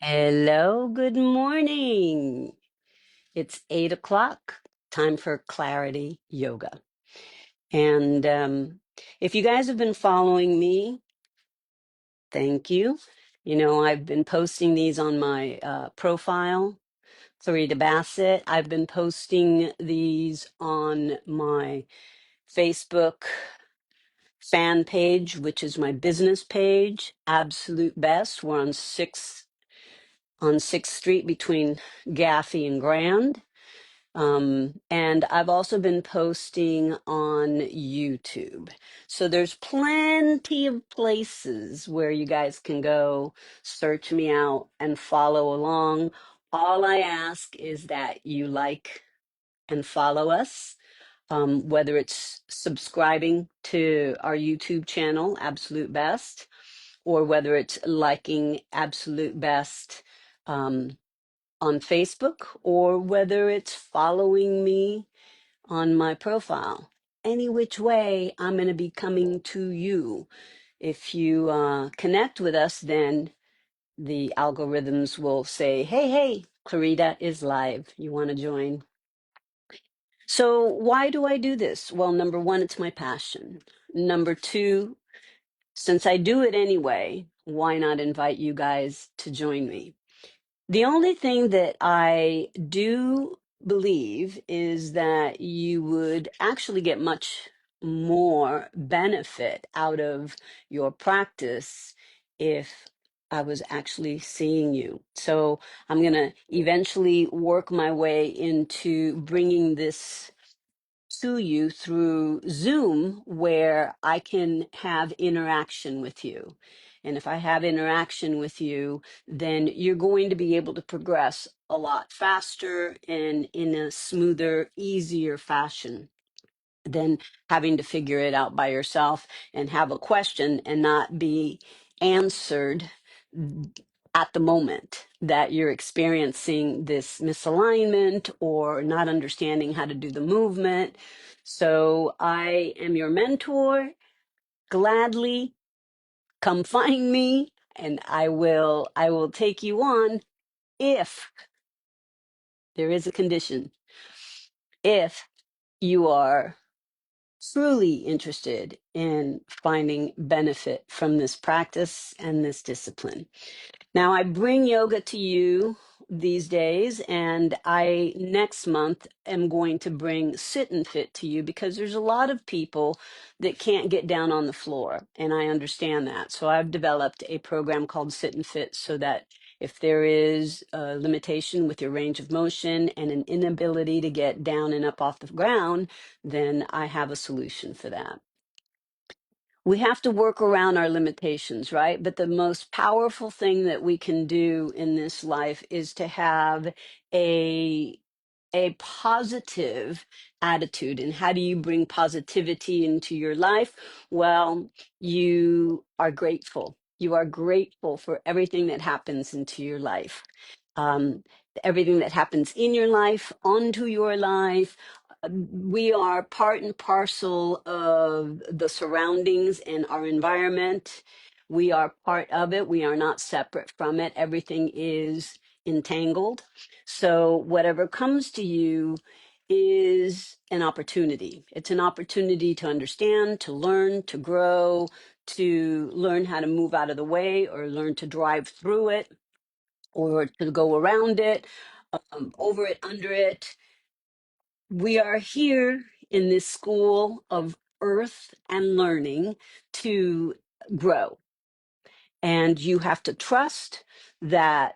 Hello, good morning. It's 8 o'clock, time for clarity yoga. And if you guys have been following me, thank you. You know, I've been posting these on my profile, Clarita Bassett. I've been posting these on my Facebook fan page, which is my business page, Absolute Best. We're on Sixth Street between Gaffey and Grand. And I've also been posting on YouTube. So there's plenty of places where you guys can go search me out and follow along. All I ask is that you like and follow us, whether it's subscribing to our YouTube channel, Absolute Best, or whether it's liking Absolute Best. On Facebook, or whether it's following me on my profile. Any which way, I'm going to be coming to you. If you connect with us, then the algorithms will say, hey, hey, Clarita is live. You want to join? So, why do I do this? Well, number one, it's my passion. Number two, since I do it anyway, why not invite you guys to join me? The only thing that I do believe is that you would actually get much more benefit out of your practice if I was actually seeing you. So I'm going to eventually work my way into bringing this to you through Zoom, where I can have interaction with you. And if I have interaction with you, then you're going to be able to progress a lot faster and in a smoother, easier fashion than having to figure it out by yourself and have a question and not be answered at the moment that you're experiencing this misalignment or not understanding how to do the movement. So I am your mentor. Gladly come find me, and I will take you on if there is a condition. If you are truly interested in finding benefit from this practice and this discipline. Now, I bring yoga to you these days, and I next month am going to bring sit and fit to you because there's a lot of people that can't get down on the floor, and I understand that. So I've developed a program called Sit and Fit so that if there is a limitation with your range of motion and an inability to get down and up off the ground, then I have a solution for that. We have to work around our limitations, right? But the most powerful thing that we can do in this life is to have a a positive attitude. And how do you bring positivity into your life? Well, you are grateful. You are grateful for everything that happens into your life. Um, Everything that happens in your life, onto your life, we are part and parcel of the surroundings and our environment. We are part of it. We are not separate from it. Everything is entangled. So whatever comes to you is an opportunity. It's an opportunity to understand, to learn, to grow, to learn how to move out of the way or learn to drive through it or to go around it, over it, under it. We are here in this school of earth and learning to grow, and you have to trust that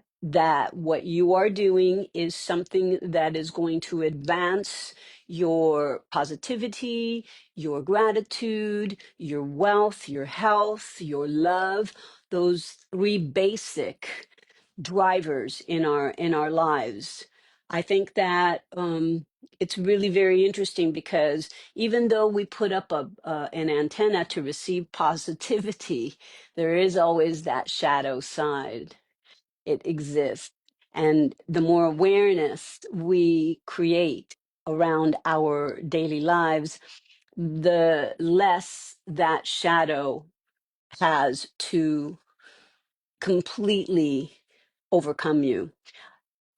what you are doing is something that is going to advance your positivity, your gratitude, your wealth, your health, your love, those three basic drivers in our lives. I think that it's really very interesting because even though we put up an antenna to receive positivity, there is always that shadow side. It exists. And the more awareness we create around our daily lives, the less that shadow has to completely overcome you.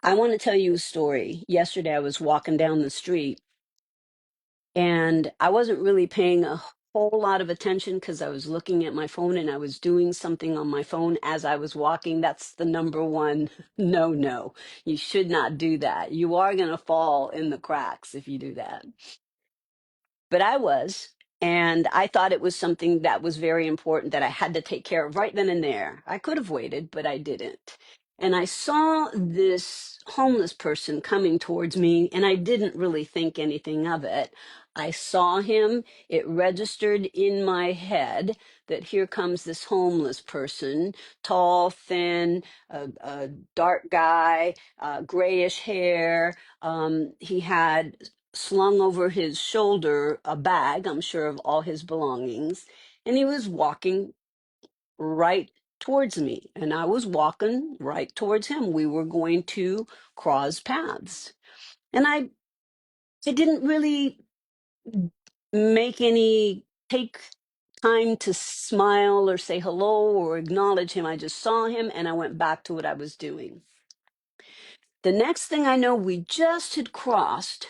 I want to tell you a story. Yesterday, I was walking down the street and I wasn't really paying a whole lot of attention because I was looking at my phone and I was doing something on my phone as I was walking. That's the number one no. You should not do that. You are going to fall in the cracks if you do that. But I was, and I thought it was something that was very important that I had to take care of right then and there. I could have waited, but I didn't. And I saw this homeless person coming towards me, and I didn't really think anything of it. I saw him, it registered in my head that here comes this homeless person, tall, thin, a dark guy, grayish hair. He had slung over his shoulder a bag, I'm sure, of all his belongings, and he was walking right towards me, and I was walking right towards him. We were going to cross paths, and I didn't really make any take time to smile or say hello or acknowledge him. I just saw him and I went back to what I was doing. The next thing I know, we just had crossed.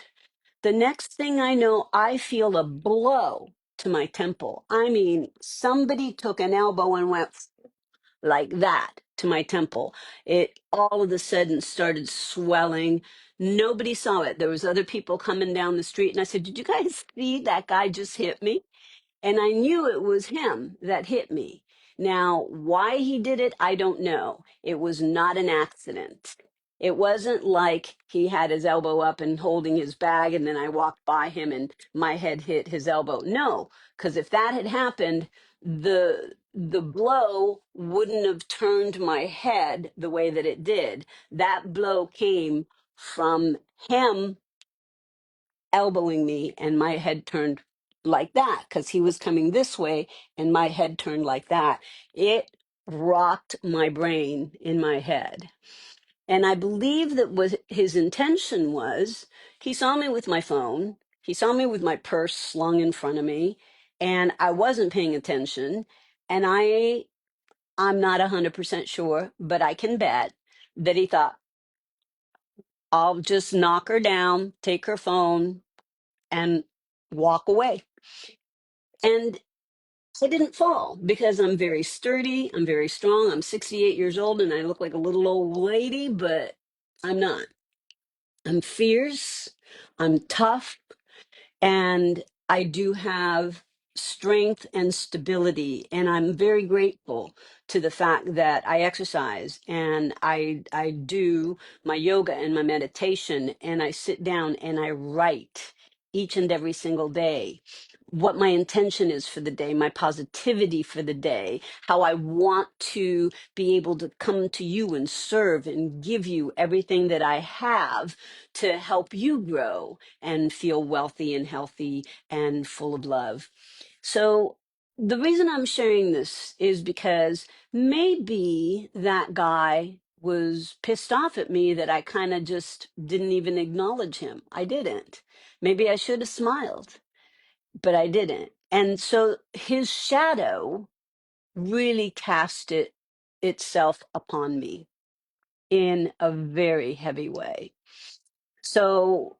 The next thing I know, I feel a blow to my temple. I mean, somebody took an elbow and went like that to my temple. It all of a sudden started swelling. Nobody saw it. There was other people coming down the street, and I said, "Did you guys see that guy just hit me?" And I knew it was him that hit me. Now, why he did it, I don't know. It was not an accident. It wasn't like he had his elbow up and holding his bag, and then I walked by him and my head hit his elbow. No, because if that had happened, the blow wouldn't have turned my head the way that it did. That blow came from him elbowing me, and my head turned like that because he was coming this way and my head turned like that. It rocked my brain in my head. And I believe that what his intention was, he saw me with my phone, he saw me with my purse slung in front of me, and I wasn't paying attention. And I'm not 100% sure, but I can bet that he thought, I'll just knock her down, take her phone, and walk away. And I didn't fall because I'm very sturdy, I'm very strong, I'm 68 years old, and I look like a little old lady, but I'm not. I'm fierce, I'm tough, and I do have strength and stability, and I'm very grateful to the fact that I exercise and I do my yoga and my meditation, and I sit down and I write each and every single day what my intention is for the day, my positivity for the day, how I want to be able to come to you and serve and give you everything that I have to help you grow and feel wealthy and healthy and full of love. So the reason I'm sharing this is because maybe that guy was pissed off at me that I kind of just didn't even acknowledge him. I didn't. Maybe I should have smiled, but I didn't. And so his shadow really cast itself upon me in a very heavy way. So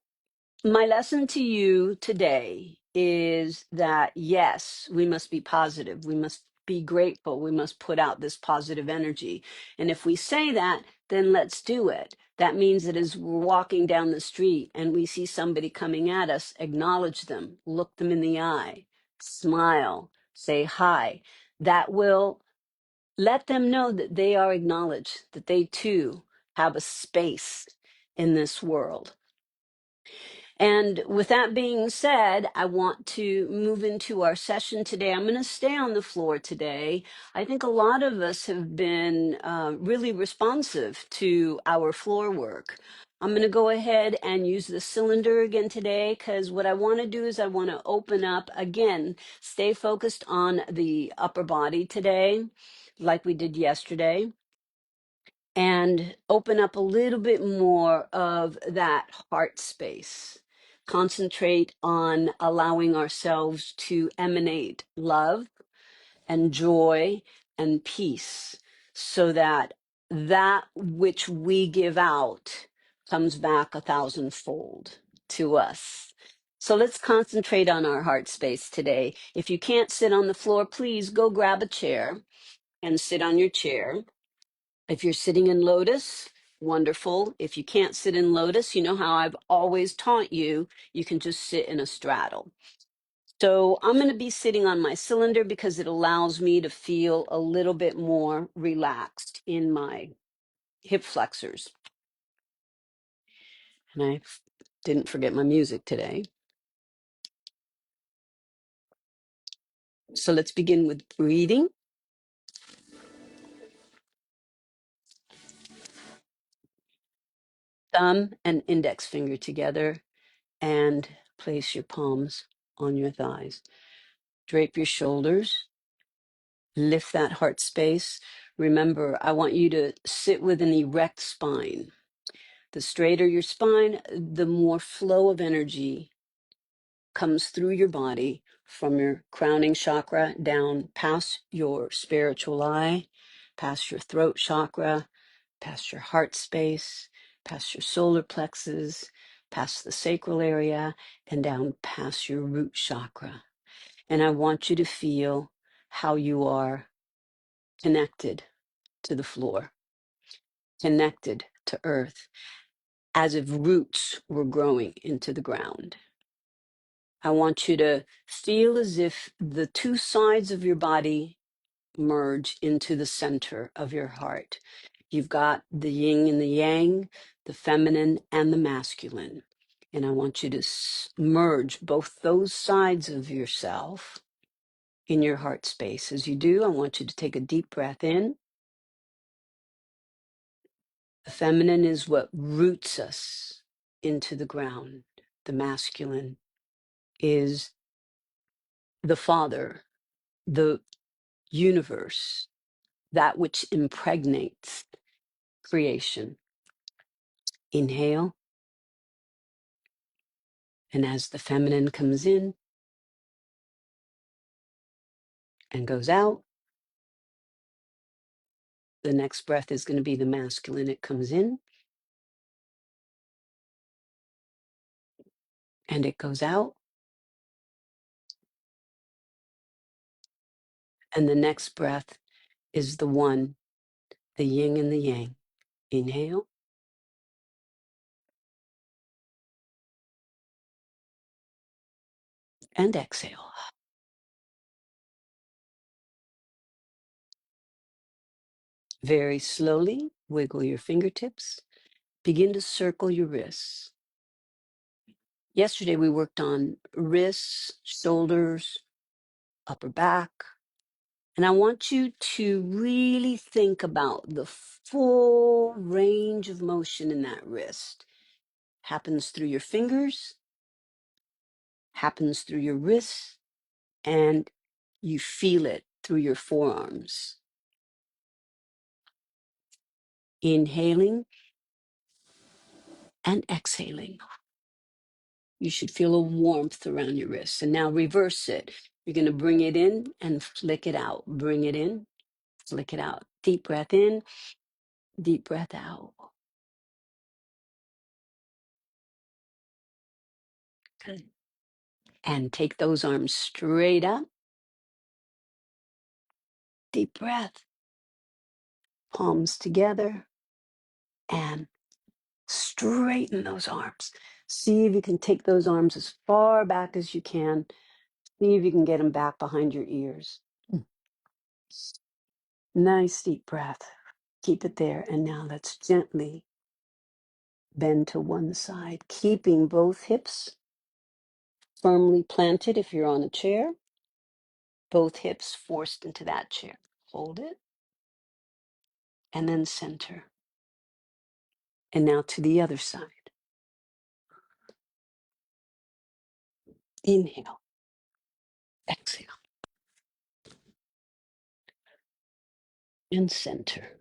my lesson to you today is that yes, we must be positive. We must be grateful. We must put out this positive energy. And if we say that, then let's do it. That means that as we're walking down the street and we see somebody coming at us, acknowledge them, look them in the eye, smile, say hi. That will let them know that they are acknowledged, that they too have a space in this world. And with that being said, I want to move into our session today. I'm going to stay on the floor today. I think a lot of us have been really responsive to our floor work. I'm going to go ahead and use the cylinder again today because what I want to do is I want to open up again, stay focused on the upper body today, like we did yesterday, and open up a little bit more of that heart space. Concentrate on allowing ourselves to emanate love and joy and peace so that that which we give out comes back 1,000-fold to us. So let's concentrate on our heart space today. If you can't sit on the floor, please go grab a chair and sit on your chair. If you're sitting in lotus, wonderful. If you can't sit in lotus, you know how I've always taught you, you can just sit in a straddle. So I'm going to be sitting on my cylinder because it allows me to feel a little bit more relaxed in my hip flexors. And I didn't forget my music today. So let's begin with breathing. Thumb and index finger together and place your palms on your thighs. Drape your shoulders. Lift that heart space. Remember, I want you to sit with an erect spine. The straighter your spine, the more flow of energy comes through your body from your crowning chakra down past your spiritual eye, past your throat chakra, past your heart space, past your solar plexus, past the sacral area, and down past your root chakra. And I want you to feel how you are connected to the floor, connected to earth, as if roots were growing into the ground. I want you to feel as if the two sides of your body merge into the center of your heart. You've got the yin and the yang, the feminine and the masculine. And I want you to merge both those sides of yourself in your heart space. As you do, I want you to take a deep breath in. The feminine is what roots us into the ground. The masculine is the father, the universe, that which impregnates creation. Inhale, and as the feminine comes in and goes out, the next breath is going to be the masculine. It comes in and it goes out. And the next breath is the one, the yin and the yang. Inhale and exhale. Very slowly, wiggle your fingertips. Begin to circle your wrists. Yesterday, we worked on wrists, shoulders, upper back. And I want you to really think about the full range of motion in that wrist. Happens through your fingers, happens through your wrists, and you feel it through your forearms. Inhaling and exhaling. You should feel a warmth around your wrists. And now reverse it. You're going to bring it in and flick it out. Bring it in, flick it out. Deep breath in, deep breath out. Good. And take those arms straight up. Deep breath. Palms together. And straighten those arms. See if you can take those arms as far back as you can. See if you can get them back behind your ears. Nice deep breath. Keep it there. And now let's gently bend to one side, keeping both hips firmly planted if you're on a chair, both hips forced into that chair. Hold it, and then center. And now to the other side. Inhale, exhale, and center.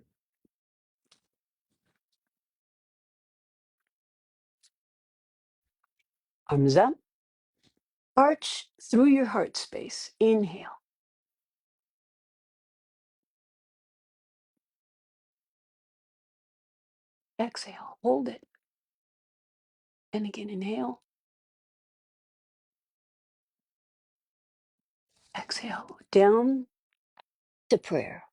Arms up, arch through your heart space. Inhale. Exhale, hold it. And again, inhale. Exhale, down to prayer.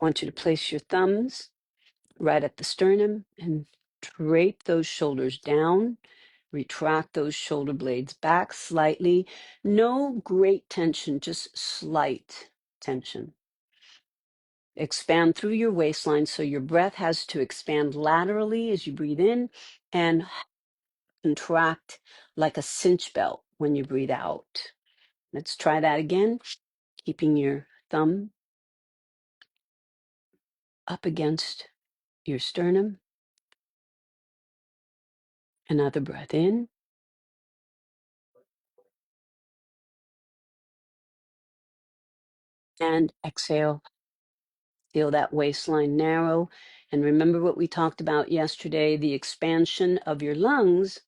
I want you to place your thumbs right at the sternum and drape those shoulders down. Retract those shoulder blades back slightly. No great tension, just slight tension. Expand through your waistline so your breath has to expand laterally as you breathe in and contract like a cinch belt when you breathe out. Let's try that again, keeping your thumb up against your sternum. Another breath in and exhale. Feel that waistline narrow. And remember what we talked about yesterday, the expansion of your lungs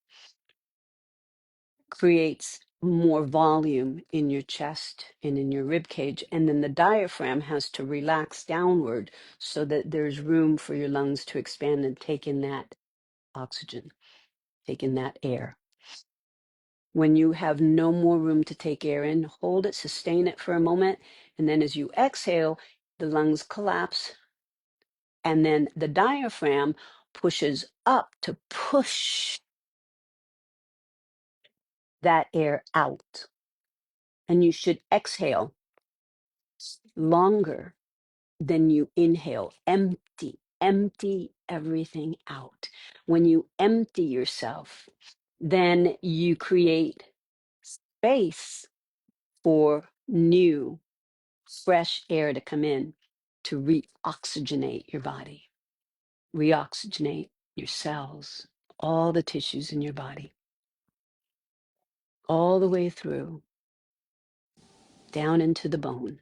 creates more volume in your chest and in your rib cage. And then the diaphragm has to relax downward so that there's room for your lungs to expand and take in that oxygen, take in that air. When you have no more room to take air in, hold it, sustain it for a moment. And then as you exhale, the lungs collapse. And then the diaphragm pushes up to push that air out. And you should exhale longer than you inhale. Empty everything out. When you empty yourself, then you create space for new, fresh air to come in to reoxygenate your body, reoxygenate your cells, all the tissues in your body, all the way through, down into the bone.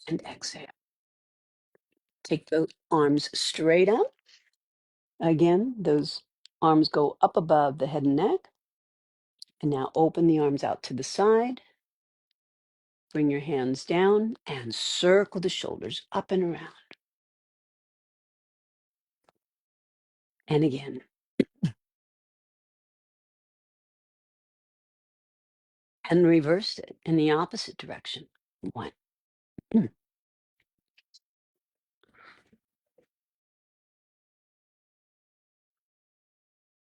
And exhale. Take the arms straight up. Again, those arms go up above the head and neck. And now open the arms out to the side. Bring your hands down and circle the shoulders up and around. And again. And reverse it in the opposite direction. 1.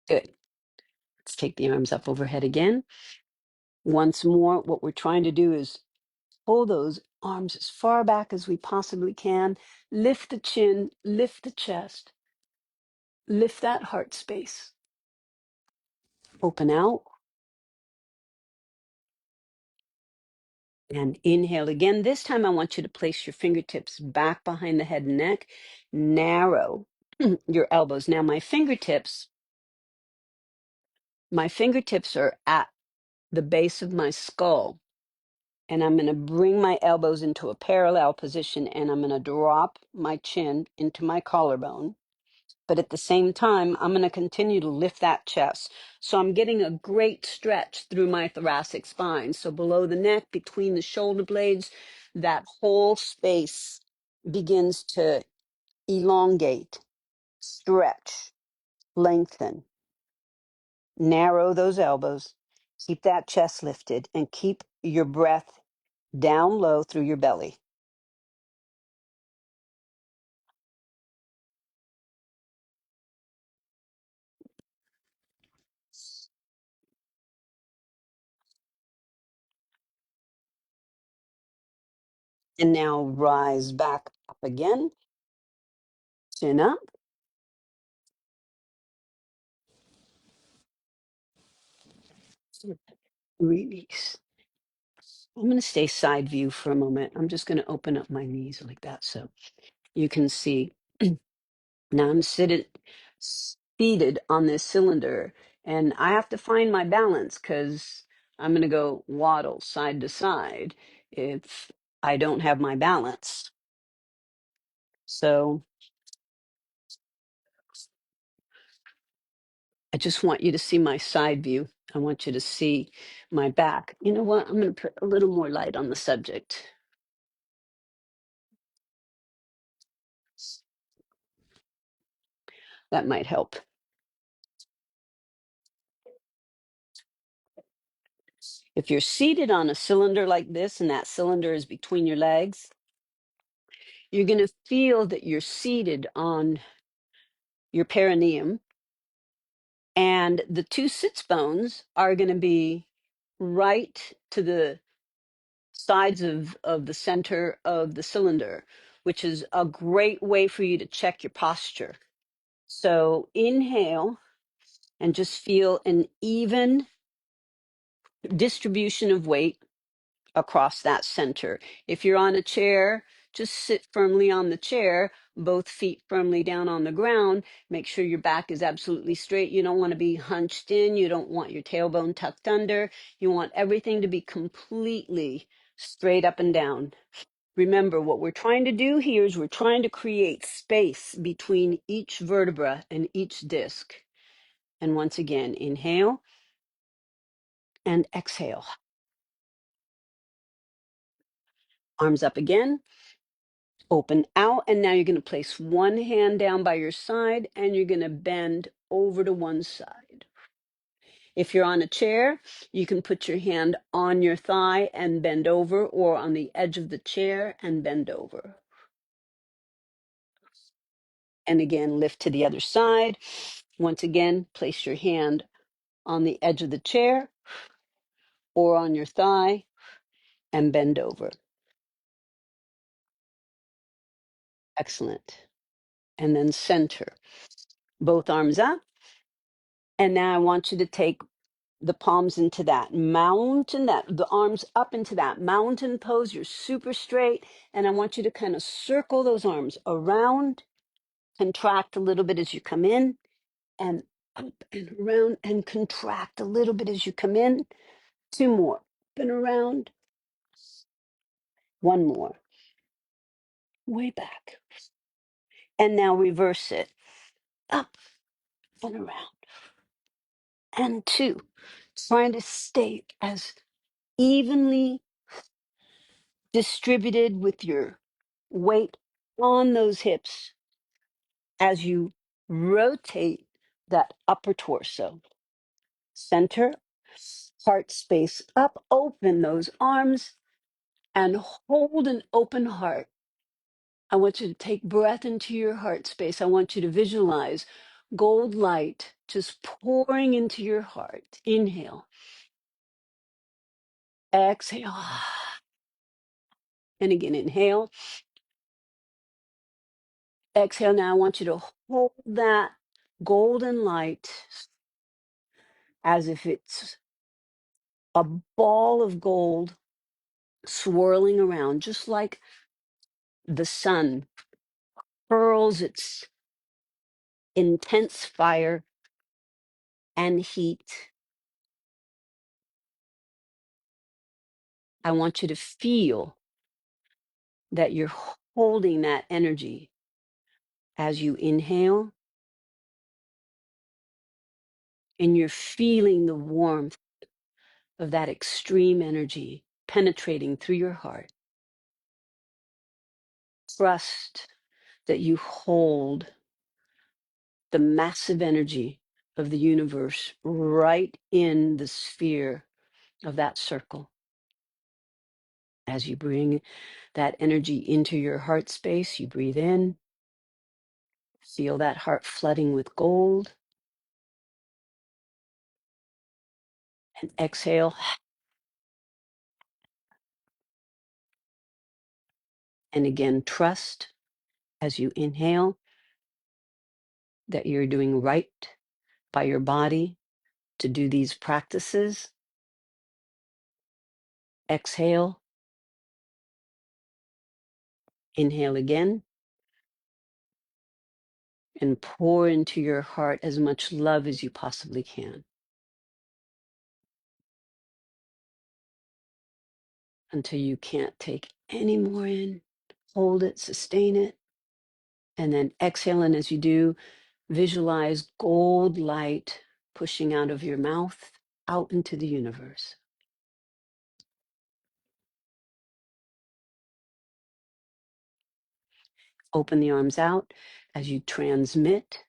Good. Let's take the arms up overhead again. Once more, what we're trying to do is pull those arms as far back as we possibly can. Lift the chin, lift the chest, lift that heart space. Open out and inhale again. This time I want you to place your fingertips back behind the head and neck. Narrow your elbows. Now my fingertips are at the base of my skull. And I'm going to bring my elbows into a parallel position and I'm going to drop my chin into my collarbone. But at the same time, I'm going to continue to lift that chest. So I'm getting a great stretch through my thoracic spine. So below the neck, between the shoulder blades, that whole space begins to elongate, stretch, lengthen, narrow those elbows, keep that chest lifted, and keep your breath down low through your belly. And now rise back up again, chin up, release. I'm going to stay side view for a moment. I'm just going to open up my knees like that so you can see. Now I'm seated on this cylinder and I have to find my balance because I'm going to go waddle side to side if I don't have my balance. So I just want you to see my side view. I want you to see my back. You know what? I'm going to put a little more light on the subject. That might help. If you're seated on a cylinder like this, and that cylinder is between your legs, you're going to feel that you're seated on your perineum, and the two sits bones are going to be right to the sides of the center of the cylinder, which is a great way for you to check your posture. So inhale and just feel an even distribution of weight across that center. If you're on a chair, just sit firmly on the chair, both feet firmly down on the ground. Make sure your back is absolutely straight. You don't want to be hunched in. You don't want your tailbone tucked under. You want everything to be completely straight up and down. Remember, what we're trying to do here is we're trying to create space between each vertebra and each disc. And once again, inhale and exhale. Arms up again. Open out, and now you're going to place one hand down by your side and you're going to bend over to one side. If you're on a chair, you can put your hand on your thigh and bend over, or on the edge of the chair and bend over. And again, lift to the other side. Once again, place your hand on the edge of the chair or on your thigh and bend over. Excellent. And then center. Both arms up. And now I want you to take the palms into that mountain, the arms up into that mountain pose. You're super straight. And I want you to kind of circle those arms around, contract a little bit as you come in, and up and around, and contract a little bit as you come in. Two more. Up and around. One more. Way back. And now reverse it. Up and around. And two. Trying to stay as evenly distributed with your weight on those hips as you rotate that upper torso. Center, heart space up, open those arms, and hold an open heart. I want you to take breath into your heart space. I want you to visualize gold light just pouring into your heart. Inhale, exhale, and again, inhale, exhale. Now I want you to hold that golden light as if it's a ball of gold swirling around, just like the sun hurls its intense fire and heat. I want you to feel that you're holding that energy as you inhale, and you're feeling the warmth of that extreme energy penetrating through your heart. Trust that you hold the massive energy of the universe right in the sphere of that circle. As you bring that energy into your heart space, you breathe in, feel that heart flooding with gold, and exhale. And again, trust as you inhale that you're doing right by your body to do these practices. Exhale, inhale again, and pour into your heart as much love as you possibly can until you can't take any more in. Hold it, sustain it, and then exhale. And as you do, visualize gold light pushing out of your mouth, out into the universe. Open the arms out as you transmit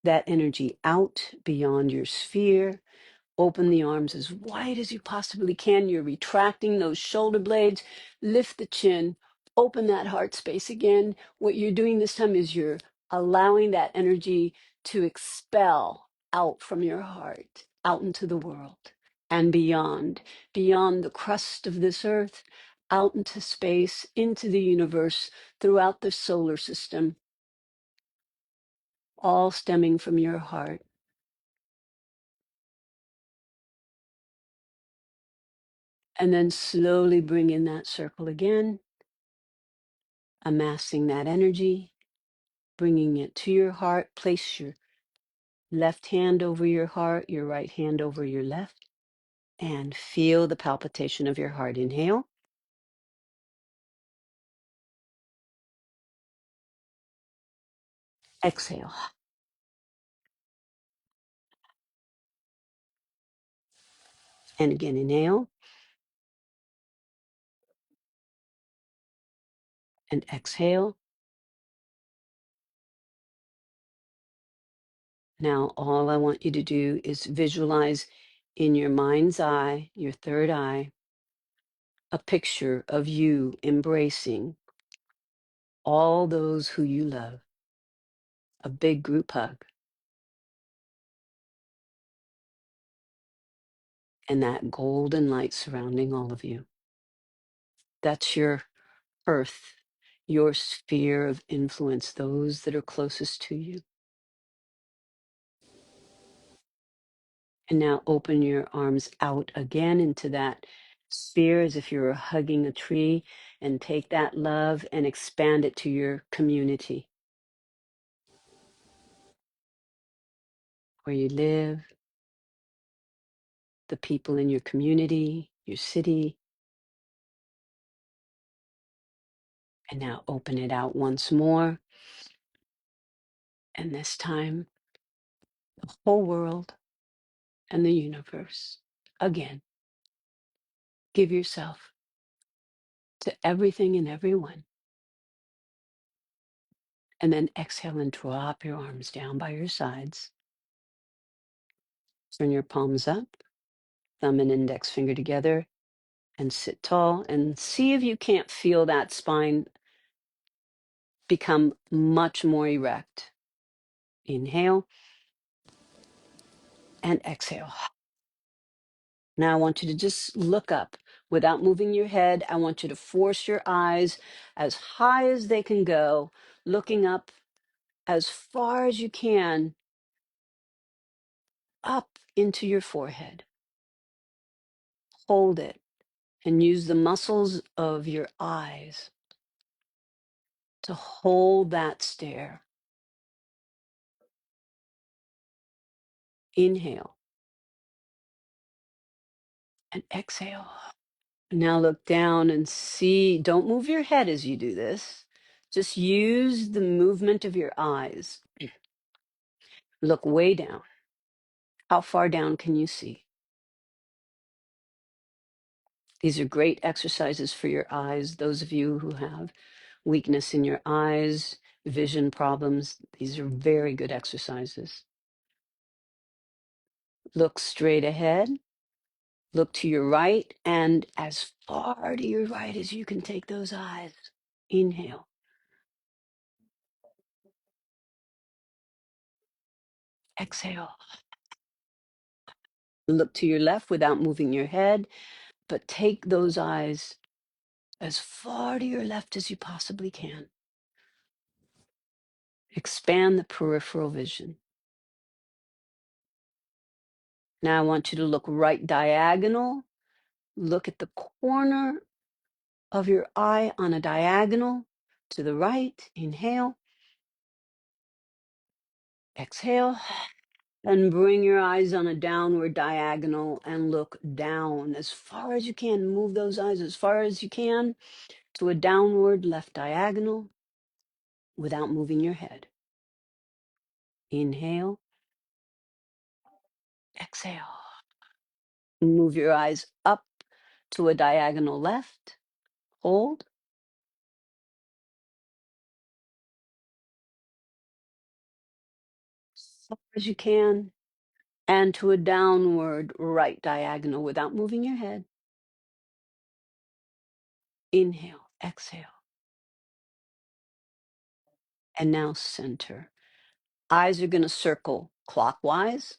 that energy out beyond your sphere. Open the arms as wide as you possibly can. You're retracting those shoulder blades. Lift the chin. Open that heart space again. What you're doing this time is you're allowing that energy to expel out from your heart, out into the world and beyond, beyond the crust of this earth, out into space, into the universe, throughout the solar system, all stemming from your heart. And then slowly bring in that circle again, amassing that energy, bringing it to your heart. Place your left hand over your heart, your right hand over your left, and feel the palpitation of your heart. Inhale. Exhale. And again, inhale and exhale. Now, all I want you to do is visualize in your mind's eye, your third eye, a picture of you embracing all those who you love, a big group hug, and that golden light surrounding all of you. That's your earth, your sphere of influence, those that are closest to you. And now open your arms out again into that sphere as if you were hugging a tree, and take that love and expand it to your community, where you live, the people in your community, your city. And now open it out once more. And this time, the whole world and the universe. Again, give yourself to everything and everyone. And then exhale and drop your arms down by your sides. Turn your palms up, thumb and index finger together, and sit tall. And see if you can't feel that spine become much more erect. Inhale and exhale. Now I want you to just look up without moving your head. I want you to force your eyes as high as they can go, looking up as far as you can, up into your forehead. Hold it and use the muscles of your eyes to hold that stare. Inhale and exhale. Now look down and see. Don't move your head as you do this. Just use the movement of your eyes. Look way down. How far down can you see? These are great exercises for your eyes. Those of you who have weakness in your eyes, vision problems, these are very good exercises. Look straight ahead. Look to your right, and as far to your right as you can take those eyes. Inhale. Exhale. Look to your left without moving your head, but take those eyes as far to your left as you possibly can. Expand the peripheral vision. Now I want you to look right diagonal. Look at the corner of your eye on a diagonal to the right. Inhale. Exhale. And bring your eyes on a downward diagonal and look down as far as you can. Move those eyes as far as you can to a downward left diagonal without moving your head. Inhale Exhale. Move your eyes up to a diagonal left. Hold. As far as you can. And to a downward right diagonal without moving your head. Inhale, exhale. And now center. Eyes are going to circle clockwise.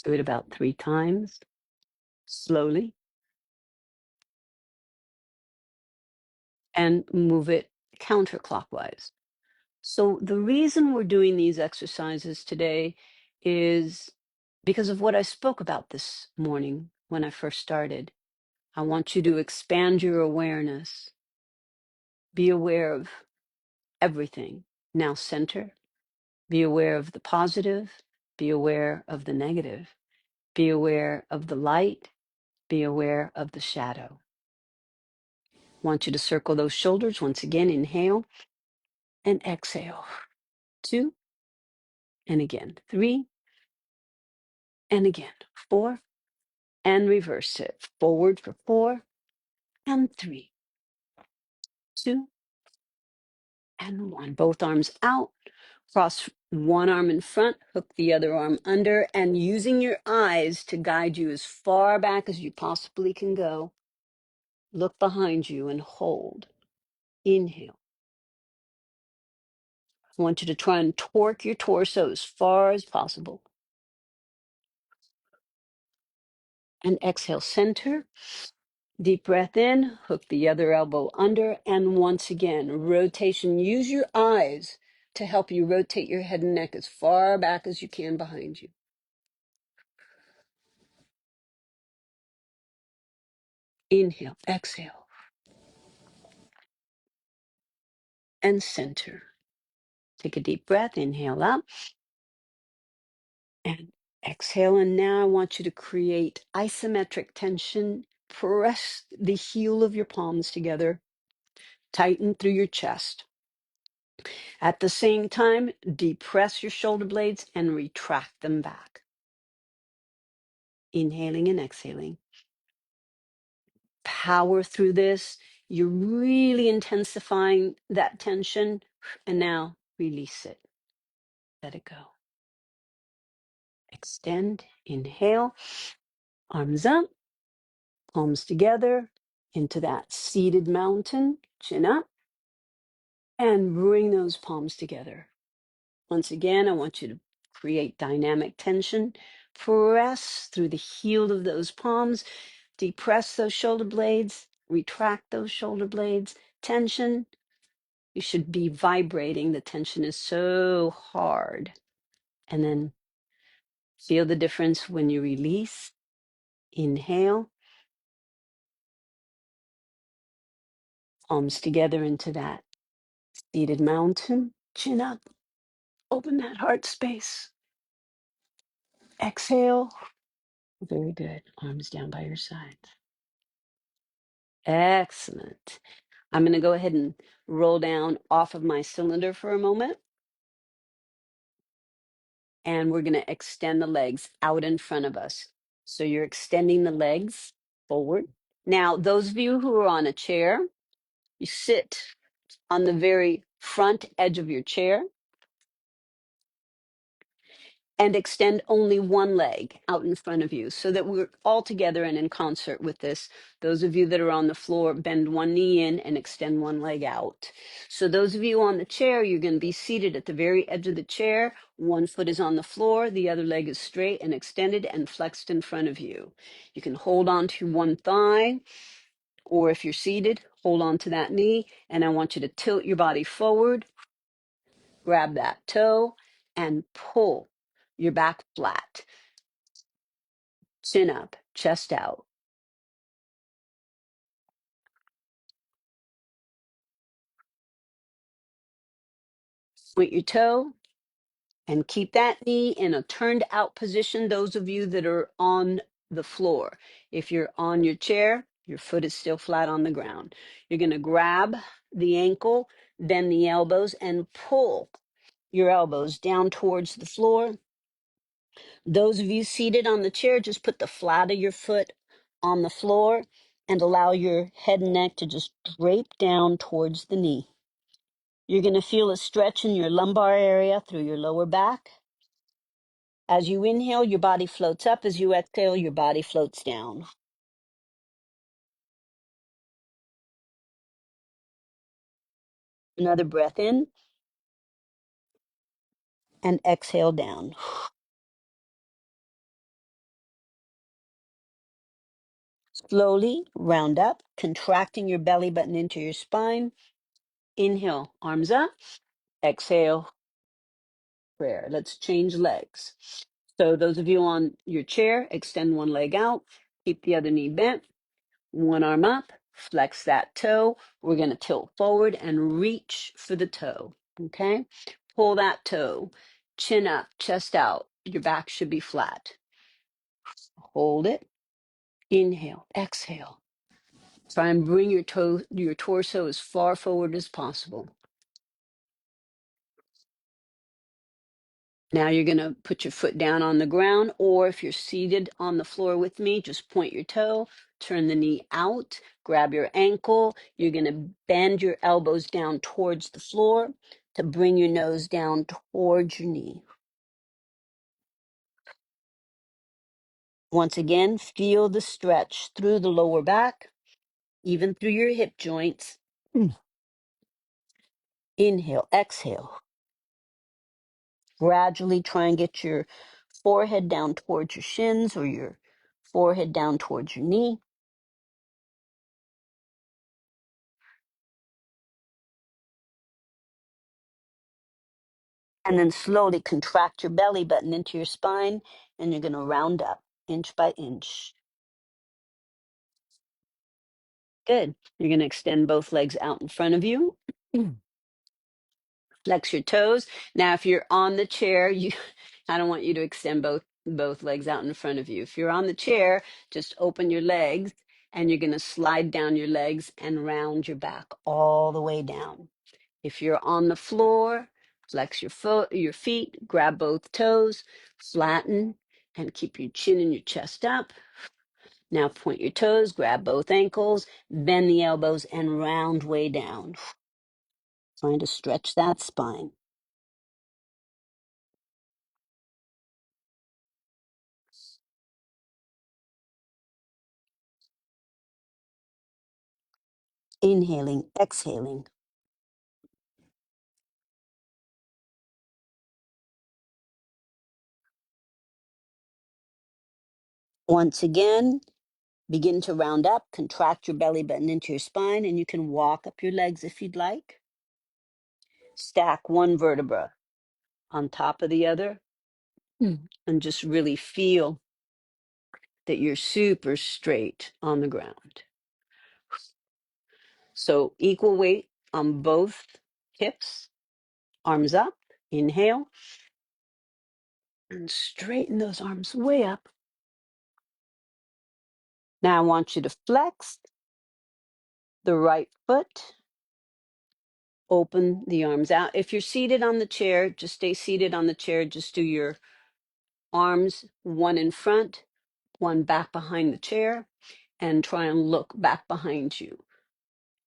Do it about 3 times, slowly. And move it counterclockwise. So the reason we're doing these exercises today is because of what I spoke about this morning when I first started. I want you to expand your awareness. Be aware of everything. Now center. Be aware of the positive. Be aware of the negative. Be aware of the light. Be aware of the shadow. Want you to circle those shoulders. Once again, inhale and exhale. 2, and again. 3, and again. 4, and reverse it. Forward for 4, and 3, 2, and 1. Both arms out. Cross one arm in front, hook the other arm under, and using your eyes to guide you as far back as you possibly can go. Look behind you and hold. Inhale. I want you to try and torque your torso as far as possible. And exhale, center. Deep breath in, hook the other elbow under, and once again, rotation. Use your eyes to help you rotate your head and neck as far back as you can behind you. Inhale, exhale, and center. Take a deep breath, inhale up, and exhale. And now I want you to create isometric tension. Press the heel of your palms together, tighten through your chest. At the same time, depress your shoulder blades and retract them back. Inhaling and exhaling. Power through this. You're really intensifying that tension. And now release it. Let it go. Extend. Inhale. Arms up. Palms together into that seated mountain. Chin up. And bring those palms together. Once again, I want you to create dynamic tension. Press through the heel of those palms. Depress those shoulder blades. Retract those shoulder blades. Tension. You should be vibrating. The tension is so hard. And then feel the difference when you release. Inhale. Palms together into that seated mountain. Chin up. Open that heart space. Exhale. Very good. Arms down by your sides. Excellent. I'm going to go ahead and roll down off of my cylinder for a moment. And we're going to extend the legs out in front of us. So you're extending the legs forward. Now, those of you who are on a chair, you sit on the very front edge of your chair and extend only one leg out in front of you so that we're all together and in concert with this. Those of you that are on the floor, bend one knee in and extend one leg out. So those of you on the chair, you're going to be seated at the very edge of the chair. One foot is on the floor, the other leg is straight and extended and flexed in front of you. You can hold on to one thigh, or if you're seated, hold on to that knee, and I want you to tilt your body forward, grab that toe, and pull your back flat. Chin up, chest out. Point your toe and keep that knee in a turned out position. Those of you that are on the floor, if you're on your chair, your foot is still flat on the ground. You're going to grab the ankle, bend the elbows, and pull. your elbows down towards the floor. Those of you seated on the chair, just put the flat of your foot on the floor and allow your head and neck to just drape down towards the knee. You're going to feel a stretch in your lumbar area through your lower back. As you inhale, your body floats up. As you exhale, your body floats down. Another breath in and exhale down. Slowly round up, contracting your belly button into your spine. Inhale, arms up. Exhale, prayer. Let's change legs. So those of you on your chair, extend one leg out, keep the other knee bent, one arm up, flex that toe. We're going to tilt forward and reach for the toe. Okay? Pull that toe, chin up, chest out. Your back should be flat. Hold it. Inhale, exhale. Try and bring your torso as far forward as possible. Now you're going to put your foot down on the ground, or if you're seated on the floor with me, just point your toe, turn the knee out, grab your ankle. You're going to bend your elbows down towards the floor to bring your nose down towards your knee. Once again, feel the stretch through the lower back, even through your hip joints. Inhale, exhale. Gradually try and get your forehead down towards your shins or your forehead down towards your knee. And then slowly contract your belly button into your spine, and you're going to round up inch by inch. Good. You're going to extend both legs out in front of you. Flex your toes. Now, if you're on the chair, I don't want you to extend both legs out in front of you. If you're on the chair, just open your legs, and you're going to slide down your legs and round your back all the way down. If you're on the floor, flex your feet, grab both toes, flatten, and keep your chin and your chest up. Now point your toes, grab both ankles, bend the elbows, and round way down. Trying to stretch that spine. Inhaling, exhaling. Once again, begin to round up, contract your belly button into your spine, and you can walk up your legs if you'd like. Stack one vertebra on top of the other, and just really feel that you're super straight on the ground. So equal weight on both hips, arms up, inhale, and straighten those arms way up. Now I want you to flex the right foot, open the arms out. If you're seated on the chair, just stay seated on the chair. Just do your arms, one in front, one back behind the chair, and try and look back behind you.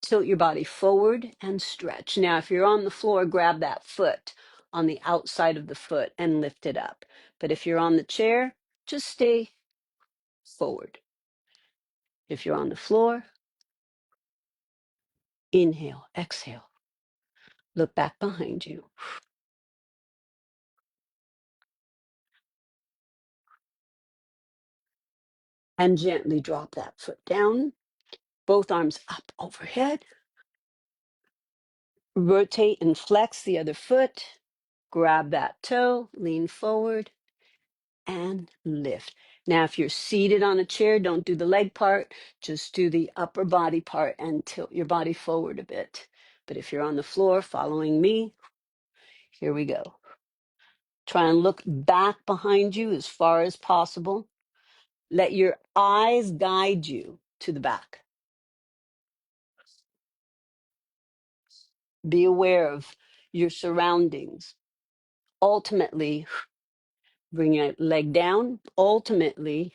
Tilt your body forward and stretch. Now, if you're on the floor, grab that foot on the outside of the foot and lift it up. But if you're on the chair, just stay forward. If you're on the floor, inhale, exhale. Look back behind you. And gently drop that foot down. Both arms up overhead. Rotate and flex the other foot. Grab that toe, lean forward, and lift. Now, if you're seated on a chair, don't do the leg part, just do the upper body part and tilt your body forward a bit. But if you're on the floor following me, here we go. Try and look back behind you as far as possible. Let your eyes guide you to the back. Be aware of your surroundings. Ultimately, bring your leg down. Ultimately,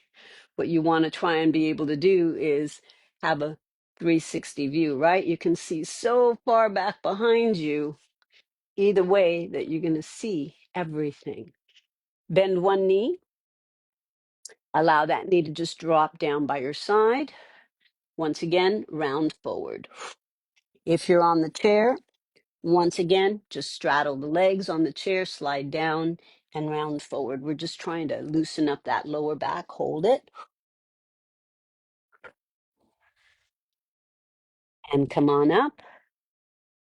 what you want to try and be able to do is have a 360 view, right? You can see so far back behind you, either way, that you're going to see everything. Bend one knee. Allow that knee to just drop down by your side. Once again, round forward. If you're on the chair, once again, just straddle the legs on the chair, slide down and round forward. We're just trying to loosen up that lower back. Hold it and come on up.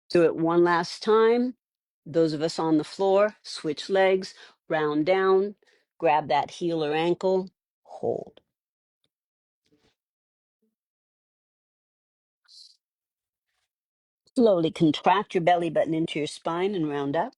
Do it one last time. Those of us on the floor, switch legs, round down, grab that heel or ankle, hold. Slowly contract your belly button into your spine and round up.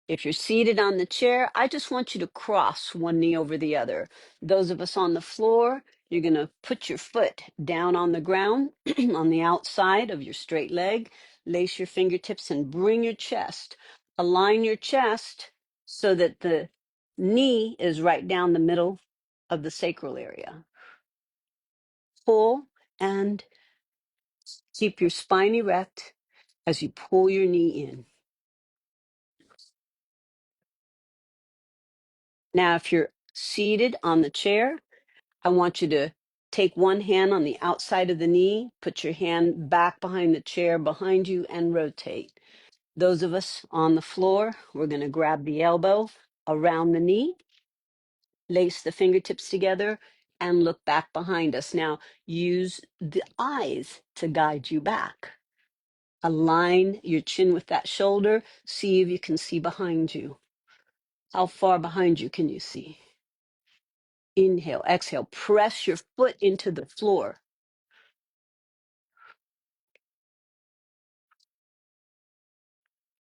If you're seated on the chair, I just want you to cross one knee over the other. Those of us on the floor, you're going to put your foot down on the ground on the outside of your straight leg. Lace your fingertips and bring your chest. Align your chest so that the knee is right down the middle of the sacral area. Pull and keep your spine erect as you pull your knee in. Now, if you're seated on the chair, I want you to take one hand on the outside of the knee, put your hand back behind the chair behind you, and rotate. Those of us on the floor, we're going to grab the elbow around the knee, lace the fingertips together, and look back behind us. Now, use the eyes to guide you back. Align your chin with that shoulder. See if you can see behind you. How far behind you can you see? Inhale, exhale, press your foot into the floor.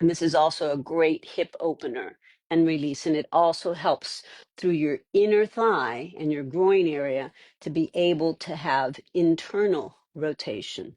And this is also a great hip opener and release. And it also helps through your inner thigh and your groin area to be able to have internal rotation.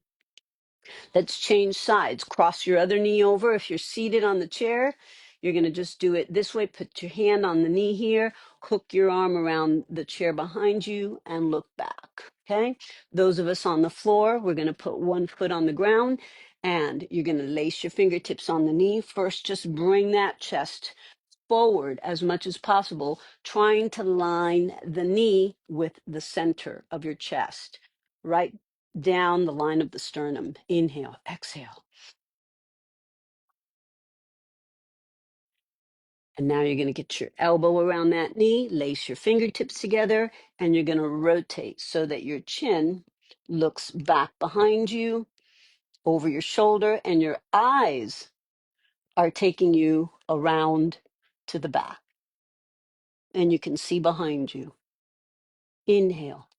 Let's change sides. Cross your other knee over. If you're seated on the chair, you're going to just do it this way. Put your hand on the knee here, hook your arm around the chair behind you, and look back. Okay? Those of us on the floor, we're going to put one foot on the ground, and you're going to lace your fingertips on the knee. First, just bring that chest forward as much as possible, trying to line the knee with the center of your chest, right down the line of the sternum. Inhale, exhale. And now you're going to get your elbow around that knee, lace your fingertips together, and you're going to rotate so that your chin looks back behind you, over your shoulder, and your eyes are taking you around to the back. And you can see behind you. Inhale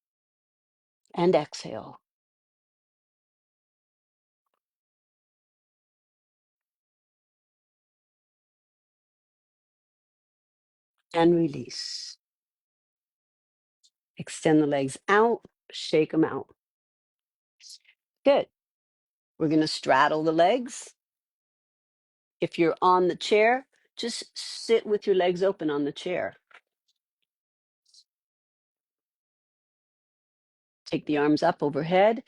and exhale. And release. Extend the legs out, shake them out. Good. We're going to straddle the legs. If you're on the chair, just sit with your legs open on the chair. Take the arms up overhead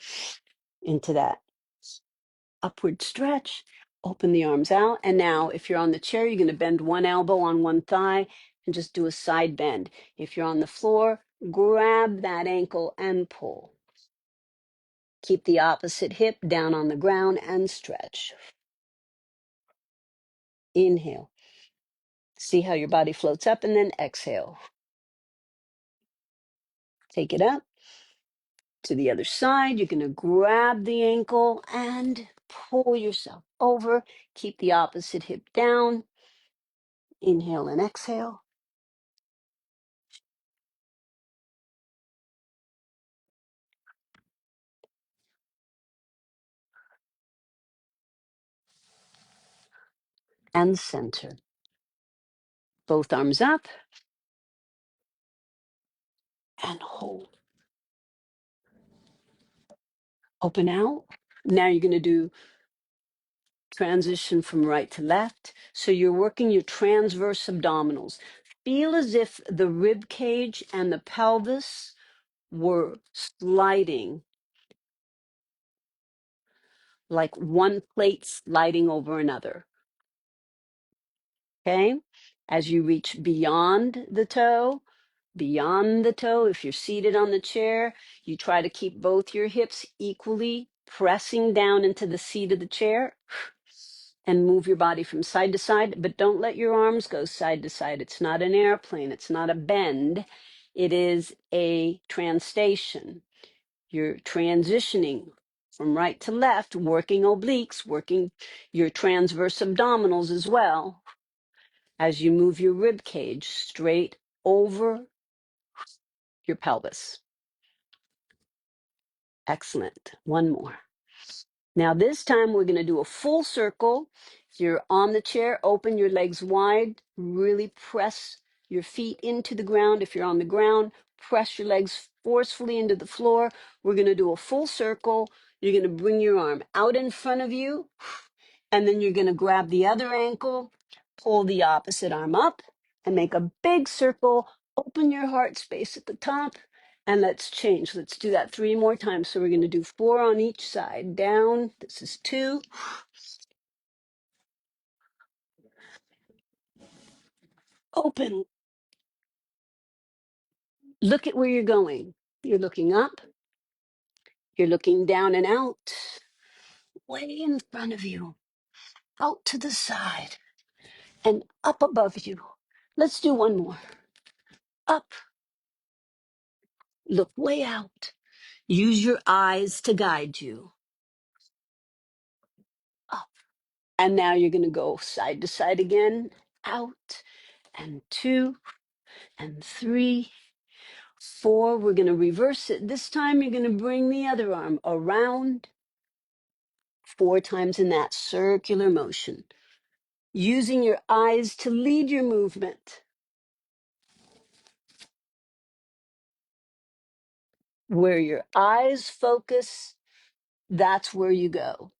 into that upward stretch. Open the arms out. And now, if you're on the chair, you're going to bend one elbow on one thigh and just do a side bend. If you're on the floor, grab that ankle and pull. Keep the opposite hip down on the ground and stretch. Inhale. See how your body floats up, and then exhale. Take it up to the other side. You're going to grab the ankle and pull yourself over. Keep the opposite hip down. Inhale and exhale. And center. Both arms up and hold. Open out. Now you're going to do transition from right to left. So you're working your transverse abdominals. Feel as if the rib cage and the pelvis were sliding, like one plate sliding over another. Okay? As you reach beyond the toe, if you're seated on the chair, you try to keep both your hips equally pressing down into the seat of the chair and move your body from side to side, but don't let your arms go side to side. It's not an airplane. It's not a bend. It is a translation. You're transitioning from right to left, working obliques, working your transverse abdominals as well as you move your rib cage straight over your pelvis. Excellent. One more. Now, this time we're going to do a full circle. If you're on the chair, open your legs wide, really press your feet into the ground. If you're on the ground, press your legs forcefully into the floor. We're going to do a full circle. You're going to bring your arm out in front of you, and then you're going to grab the other ankle, pull the opposite arm up, and make a big circle. Open your heart space at the top. And let's change. Let's do that 3 more times. So we're going to do 4 on each side. Down. This is 2. Open. Look at where you're going. You're looking up. You're looking down and out. Way in front of you. Out to the side. And up above you. Let's do 1 more. Up. Look way out. Use your eyes to guide you. Up. And now you're going to go side to side again. Out. And 2. And 3. 4, we're going to reverse it. This time you're going to bring the other arm around 4 times in that circular motion, using your eyes to lead your movement. Where your eyes focus, that's where you go.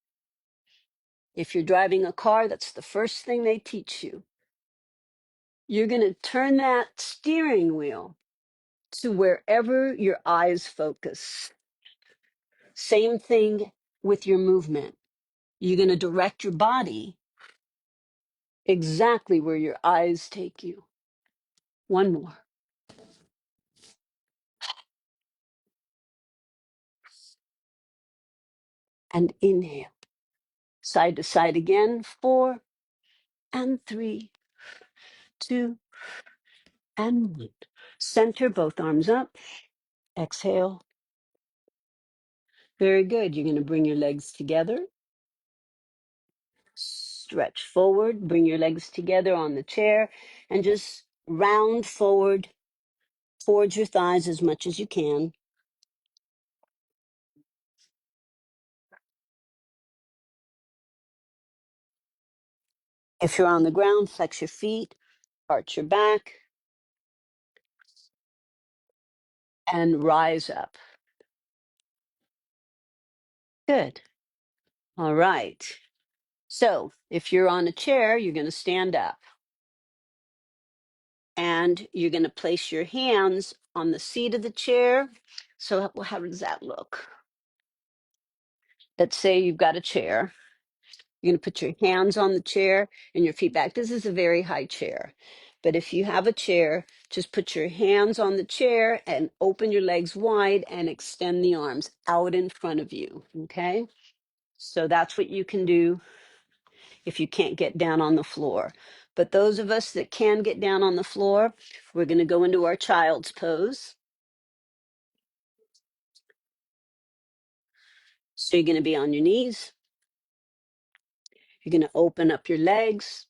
If you're driving a car, that's the first thing they teach you. You're going to turn that steering wheel to wherever your eyes focus. Same thing with your movement. You're going to direct your body exactly where your eyes take you. 1 more. And inhale. Side to side again. 4 and 3, 2 and 1. Center both arms up. Exhale. Very good. You're going to bring your legs together. Stretch forward. Bring your legs together on the chair and just round forward towards your thighs as much as you can. If you're on the ground, flex your feet, arch your back, and rise up. Good. All right. So if you're on a chair, you're going to stand up. And you're going to place your hands on the seat of the chair. So how does that look? Let's say you've got a chair. You're going to put your hands on the chair and your feet back. This is a very high chair. But if you have a chair, just put your hands on the chair and open your legs wide and extend the arms out in front of you. Okay? So that's what you can do if you can't get down on the floor. But those of us that can get down on the floor, we're going to go into our child's pose. So you're going to be on your knees. You're going to open up your legs.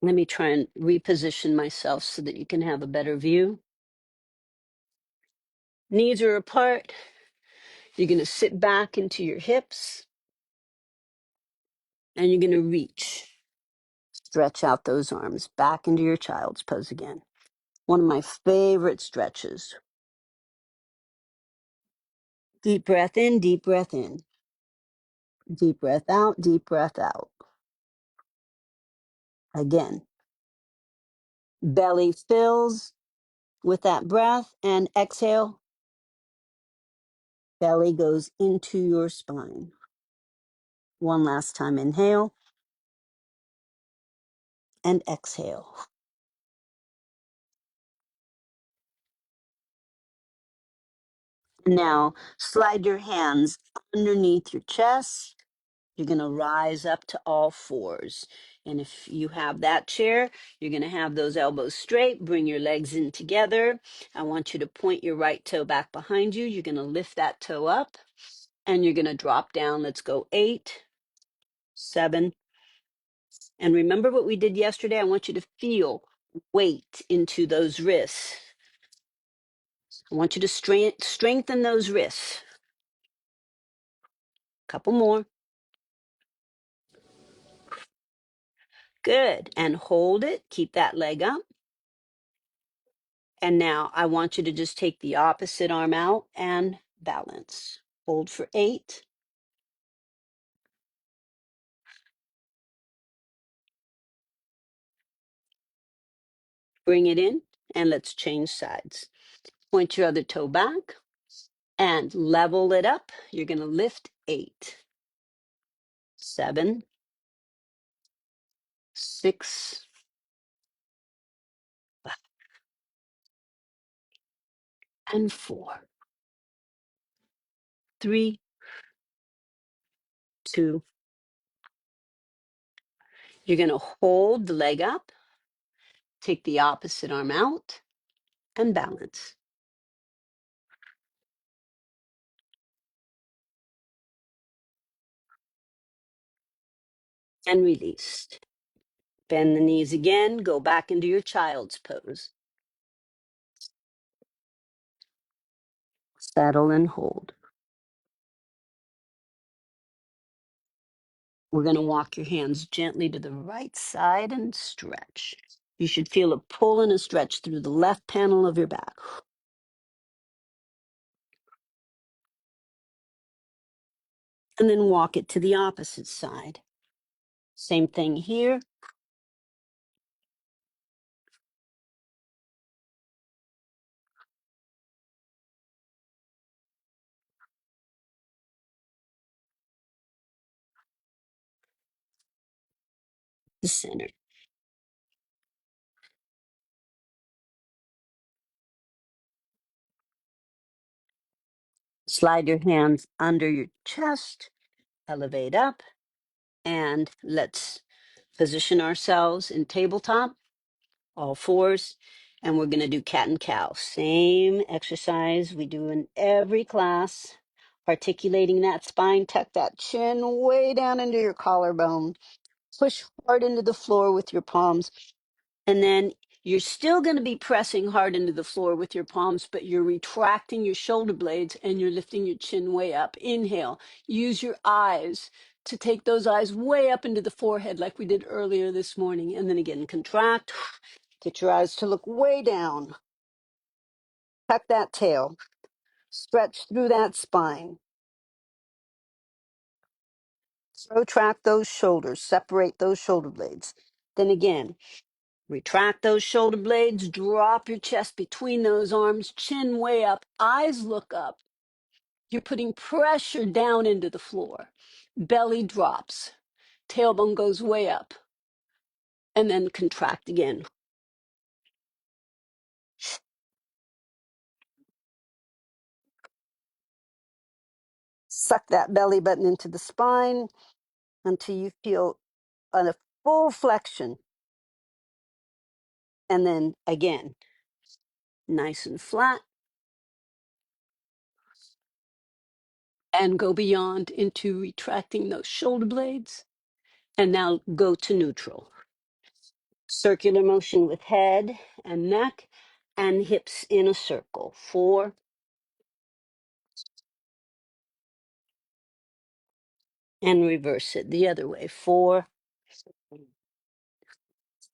Let me try and reposition myself so that you can have a better view. Knees are apart. You're going to sit back into your hips. And you're going to reach. Stretch out those arms back into your child's pose again. One of my favorite stretches. Deep breath in, deep breath in. Deep breath out, deep breath out. Again, belly fills with that breath, and exhale, belly goes into your spine. One last time, inhale and exhale. Now, slide your hands underneath your chest. You're going to rise up to all fours. And if you have that chair, you're going to have those elbows straight. Bring your legs in together. I want you to point your right toe back behind you. You're going to lift that toe up and you're going to drop down. Let's go 8, 7. And remember what we did yesterday? I want you to feel weight into those wrists. I want you to strengthen those wrists. Couple more. Good. And hold it. Keep that leg up. And now I want you to just take the opposite arm out and balance. Hold for 8. Bring it in and let's change sides. Point your other toe back and level it up. You're going to lift 8, 7, 6, and 4, 3, 2. You're going to hold the leg up, take the opposite arm out, and balance. And release. Bend the knees again. Go back into your child's pose. Settle and hold. We're going to walk your hands gently to the right side and stretch. You should feel a pull and a stretch through the left panel of your back. And then walk it to the opposite side. Same thing here. The center. Slide your hands under your chest, elevate up, and let's position ourselves in tabletop, all fours, and we're going to do cat and cow. Same exercise we do in every class. Articulating that spine, tuck that chin way down into your collarbone. Push hard into the floor with your palms. And then you're still going to be pressing hard into the floor with your palms, but you're retracting your shoulder blades and you're lifting your chin way up. Inhale. Use your eyes to take those eyes way up into the forehead like we did earlier this morning. And then again, contract. Get your eyes to look way down. Tuck that tail. Stretch through that spine. Protract those shoulders. Separate those shoulder blades. Then again, retract those shoulder blades, drop your chest between those arms, chin way up, eyes look up. You're putting pressure down into the floor. Belly drops, tailbone goes way up, and then contract again. Suck that belly button into the spine until you feel a full flexion. And then again, nice and flat. And go beyond into retracting those shoulder blades. And now go to neutral. Circular motion with head and neck and hips in a circle. 4, and reverse it the other way. 4,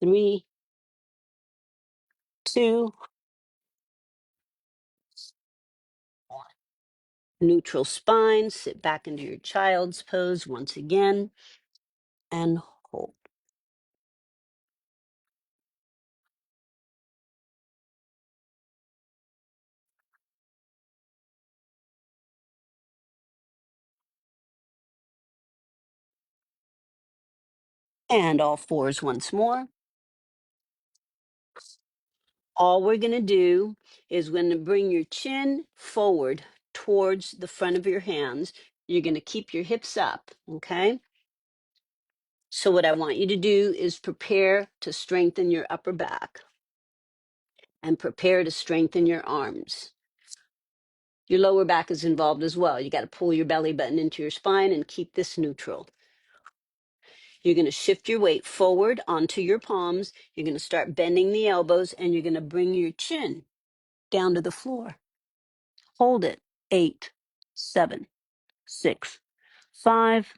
3, 2, Neutral spine, sit back into your child's pose once again, and hold. And all fours once more. All we're going to do is going to bring your chin forward towards the front of your hands. You're going to keep your hips up, okay? So what I want you to do is prepare to strengthen your upper back and prepare to strengthen your arms. Your lower back is involved as well. You got to pull your belly button into your spine and keep this neutral. You're going to shift your weight forward onto your palms. You're going to start bending the elbows and you're going to bring your chin down to the floor. Hold it. 8, 7, 6, 5,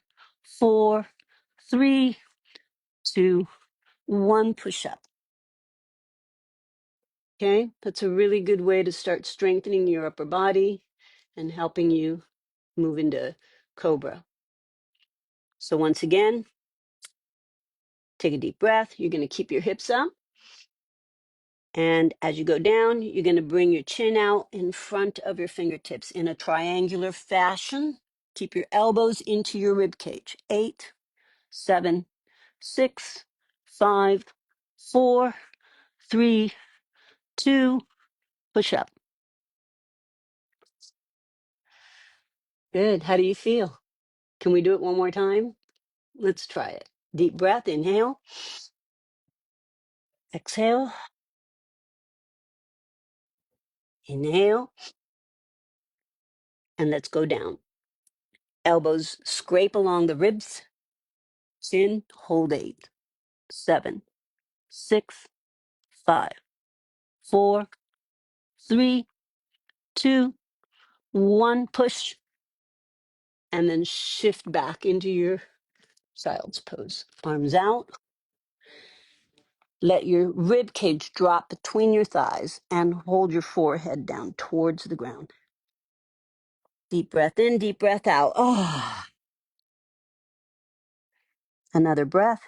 4, 3, 2, 1. Push up. Okay, that's a really good way to start strengthening your upper body and helping you move into cobra. So once again, take a deep breath. You're going to keep your hips up. And as you go down, you're going to bring your chin out in front of your fingertips in a triangular fashion. Keep your elbows into your rib cage. 8, 7, 6, 5, 4, 3, 2, push up. Good. How do you feel? Can we do it one more time? Let's try it. Deep breath, inhale, exhale, inhale, and let's go down. Elbows scrape along the ribs, chin, hold 8, 7, 6, 5, 4, 3, 2, 1. Push, and then shift back into your child's pose. Arms out. Let your rib cage drop between your thighs and hold your forehead down towards the ground. Deep breath in, deep breath out. Oh, another breath.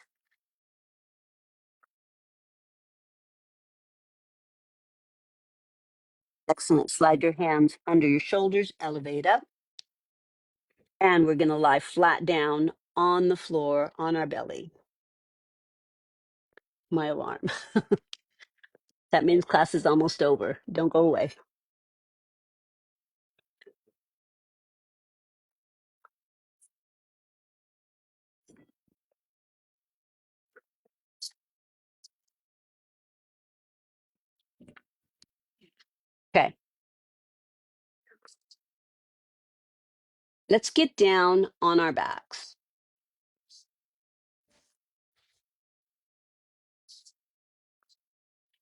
Excellent. Slide your hands under your shoulders, elevate up. And we're going to lie flat down on the floor on our belly. My alarm. That means class is almost over. Don't go away. Okay. Let's get down on our backs.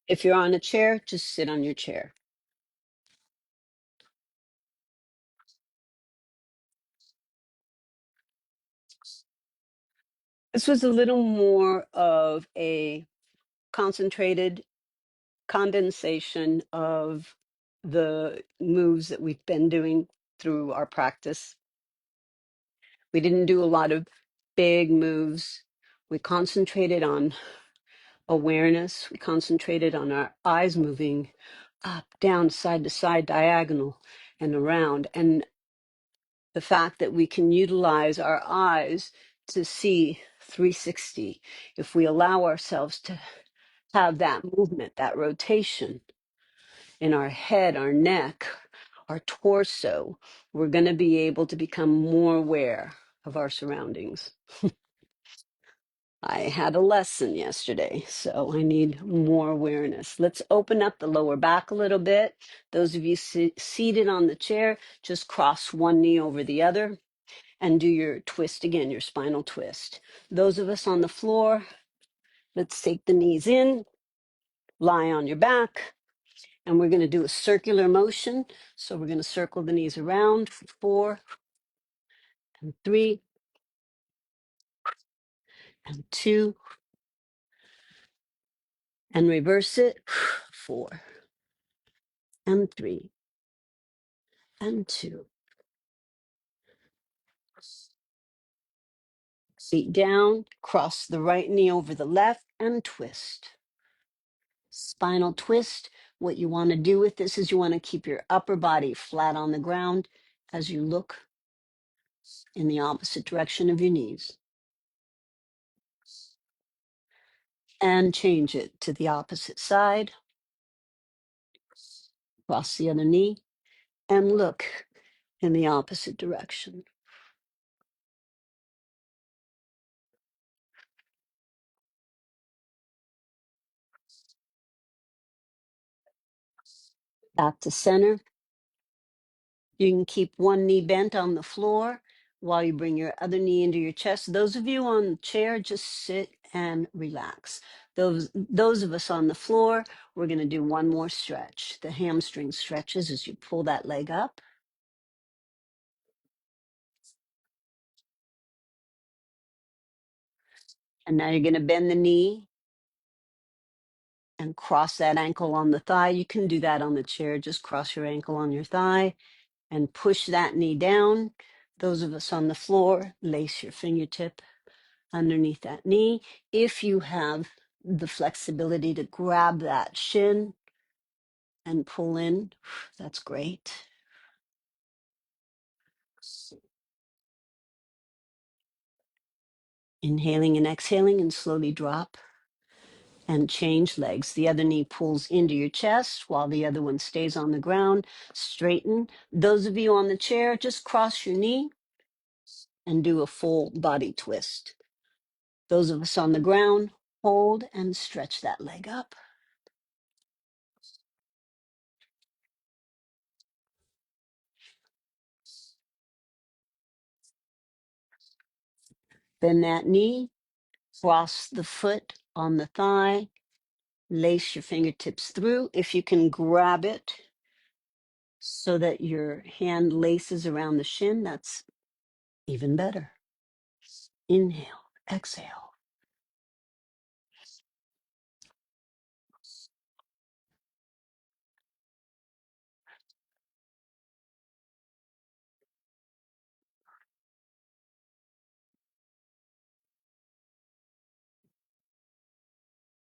If you're on a chair, just sit on your chair. This was a little more of a concentrated condensation of the moves that we've been doing through our practice. We didn't do a lot of big moves. We concentrated on awareness. We concentrated on our eyes moving up, down, side to side, diagonal, and around. And the fact that we can utilize our eyes to see 360 if we allow ourselves to have that movement, that rotation in our head, our neck, our torso, we're going to be able to become more aware of our surroundings. I had a lesson yesterday, so I need more awareness. Let's open up the lower back a little bit. Those of you seated on the chair, just cross one knee over the other and do your twist again, your spinal twist. Those of us on the floor, let's take the knees in, lie on your back, and we're going to do a circular motion. So we're going to circle the knees around for 4 and 3 and 2 and reverse it. 4 and 3 and 2 Feet down, cross the right knee over the left and twist. Spinal twist. What you want to do with this is you want to keep your upper body flat on the ground as you look in the opposite direction of your knees. And change it to the opposite side. Cross the other knee and look in the opposite direction. Back to center. You can keep one knee bent on the floor while you bring your other knee into your chest. Those of you on the chair, just sit and relax. Those of us on the floor, we're going to do one more stretch. The hamstring stretches as you pull that leg up. And now you're going to bend the knee and cross that ankle on the thigh. You can do that on the chair. Just cross your ankle on your thigh and push that knee down. Those of us on the floor, lace your fingertip underneath that knee. If you have the flexibility to grab that shin and pull in, that's great. Inhaling and exhaling and slowly drop and change legs. The other knee pulls into your chest while the other one stays on the ground. Straighten. Those of you on the chair, just cross your knee and do a full body twist. Those of us on the ground, hold and stretch that leg up. Bend that knee, cross the foot on the thigh, lace your fingertips through. If you can grab it so that your hand laces around the shin, that's even better. Inhale, exhale.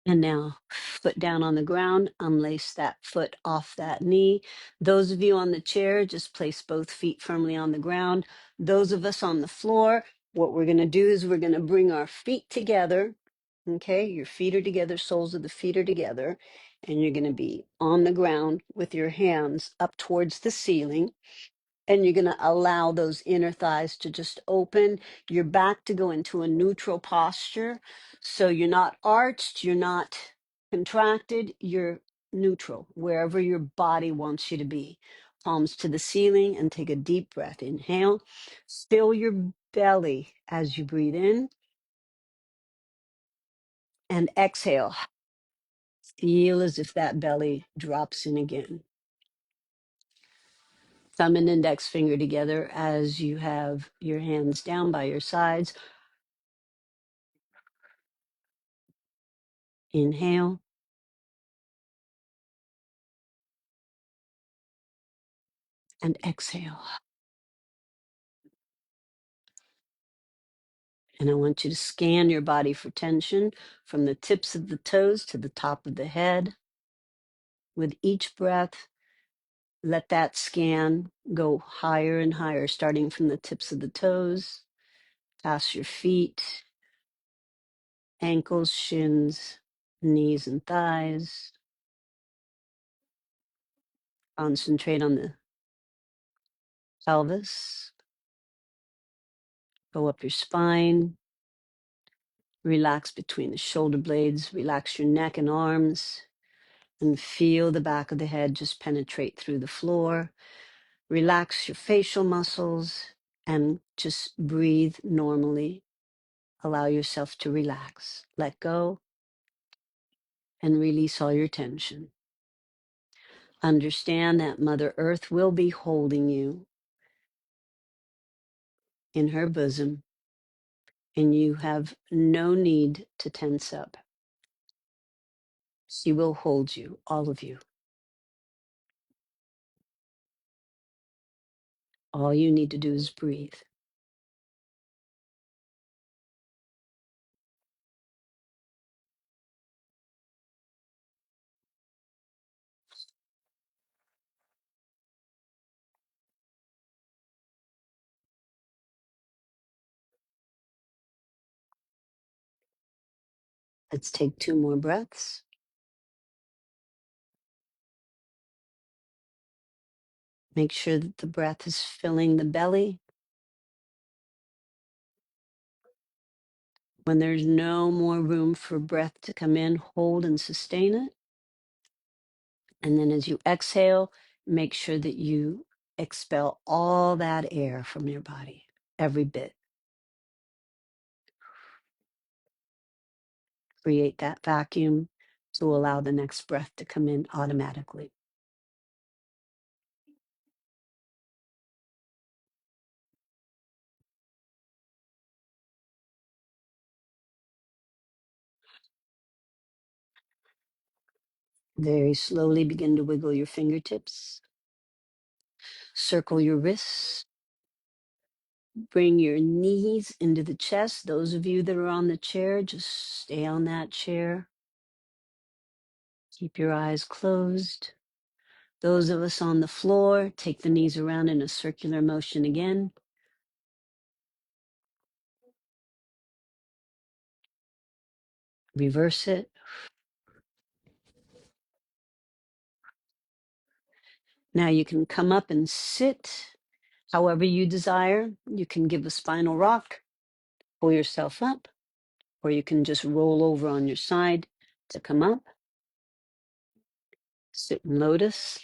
And now, foot down on the ground, unlace that foot off that knee. Those of you on the chair, just place both feet firmly on the ground. Those of us on the floor, what we're going to do is we're going to bring our feet together. Okay, your feet are together, soles of the feet are together, and you're going to be on the ground with your hands up towards the ceiling. And you're going to allow those inner thighs to just open, your back to go into a neutral posture. So you're not arched, you're not contracted, you're neutral, wherever your body wants you to be. Palms to the ceiling and take a deep breath. Inhale, fill your belly as you breathe in, and exhale. Feel as if that belly drops in again. Thumb and index finger together as you have your hands down by your sides. Inhale and exhale. And I want you to scan your body for tension from the tips of the toes to the top of the head. With each breath, let that scan go higher and higher, starting from the tips of the toes, past your feet, ankles, shins, knees, and thighs. Concentrate on the pelvis. Go up your spine. Relax between the shoulder blades. Relax your neck and arms. And feel the back of the head just penetrate through the floor. Relax your facial muscles and just breathe normally. Allow yourself to relax. Let go and release all your tension. Understand that Mother Earth will be holding you in her bosom, and you have no need to tense up. She will hold you, all of you. All you need to do is breathe. Let's take 2 more breaths. Make sure that the breath is filling the belly. When there's no more room for breath to come in, hold and sustain it. And then as you exhale, make sure that you expel all that air from your body, every bit. Create that vacuum to allow the next breath to come in automatically. Very slowly begin to wiggle your fingertips, circle your wrists, bring your knees into the chest. Those of you that are on the chair, just stay on that chair. Keep your eyes closed. Those of us on the floor, take the knees around in a circular motion again. Reverse it. Now you can come up and sit however you desire. You can give a spinal rock, pull yourself up, or you can just roll over on your side to come up. Sit in lotus.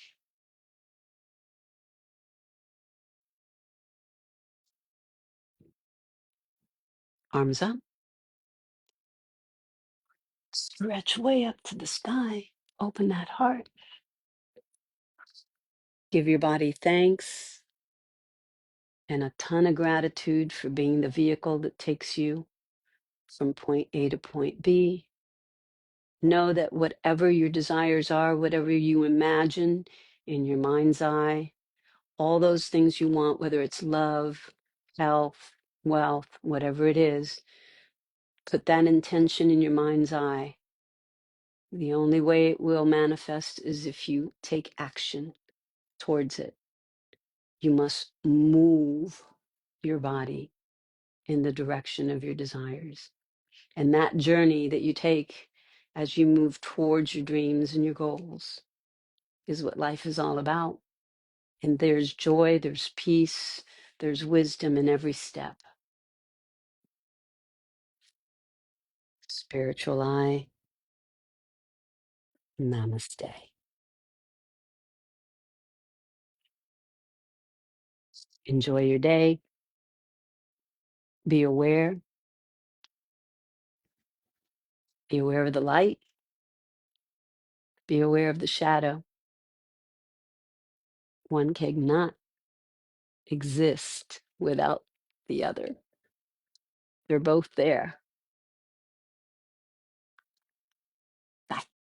Arms up. Stretch way up to the sky. Open that heart. Give your body thanks and a ton of gratitude for being the vehicle that takes you from point A to point B. Know that whatever your desires are, whatever you imagine in your mind's eye, all those things you want, whether it's love, health, wealth, whatever it is, put that intention in your mind's eye. The only way it will manifest is if you take action towards it. You must move your body in the direction of your desires. And that journey that you take as you move towards your dreams and your goals is what life is all about. And there's joy, there's peace, there's wisdom in every step. Spiritual eye, namaste. Enjoy your day. Be aware. Be aware of the light. Be aware of the shadow. One cannot exist without the other. They're both there. Bye.